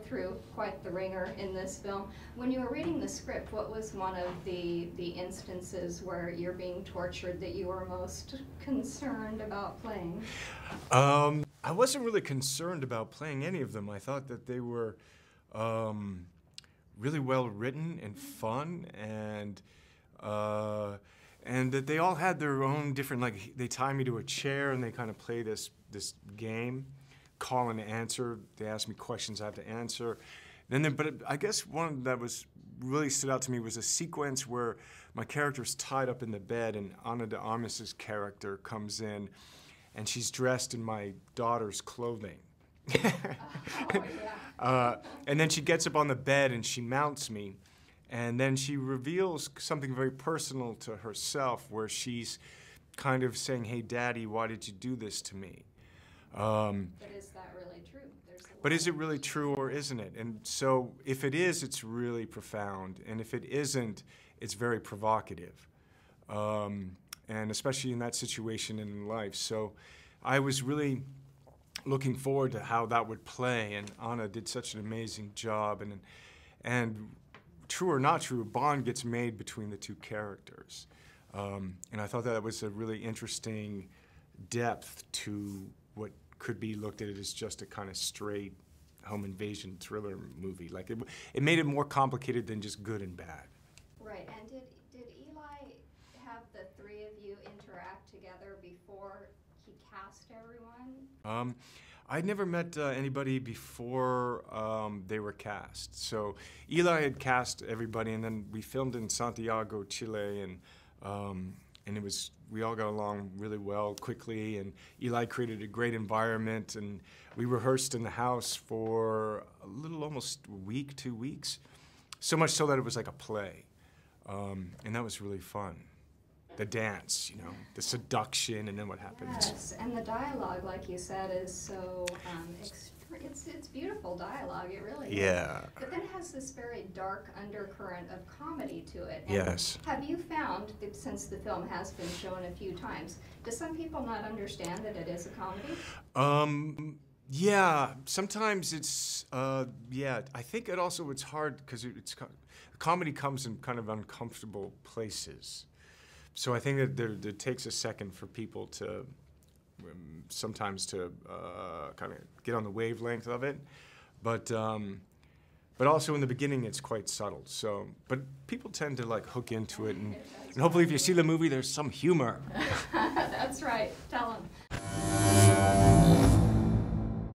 through quite the ringer in this film. When you were reading the script, what was one of the instances where you're being tortured that you were most concerned about playing? I wasn't really concerned about playing any of them. I thought that they were really well written and fun, and that they all had their own different, like, they tie me to a chair and they kind of play this game, call and answer. They ask me questions I have to answer. But I guess one that was really stood out to me was a sequence where my character's tied up in the bed and Ana de Armas's character comes in and she's dressed in my daughter's clothing. And then she gets up on the bed and she mounts me, and then she reveals something very personal to herself where she's kind of saying, "Hey, Daddy, why did you do this to me?" But is that really true? But is it really true or isn't it? And so if it is, it's really profound. And if it isn't, it's very provocative. And especially in that situation in life. So I was really looking forward to how that would play, and Ana did such an amazing job. And true or not true, a bond gets made between the two characters. And I thought that was a really interesting depth to what could be looked at as just a kind of straight home invasion thriller movie. Like it made it more complicated than just good and bad. Right, and did Eli have the three of you interact together before he cast everyone? I'd never met anybody before they were cast. So Eli had cast everybody, and then we filmed in Santiago, Chile, and we all got along really well quickly, and Eli created a great environment, and we rehearsed in the house for a little almost a week, 2 weeks, so much so that it was like a play, and that was really fun. The dance, you know, the seduction, and then what happens. Yes, and the dialogue, like you said, is so, it's beautiful dialogue, it really yeah. is. But then it has this very dark undercurrent of comedy to it. And yes. Have you found that since the film has been shown a few times, do some people not understand that it is a comedy? Yeah, sometimes it's, yeah, I think it's hard because comedy comes in kind of uncomfortable places. So I think that it takes a second for people to sometimes to kind of get on the wavelength of it, but also in the beginning it's quite subtle. So, but people tend to like hook into it, and hopefully if you see the movie, there's some humor. That's right. Tell them.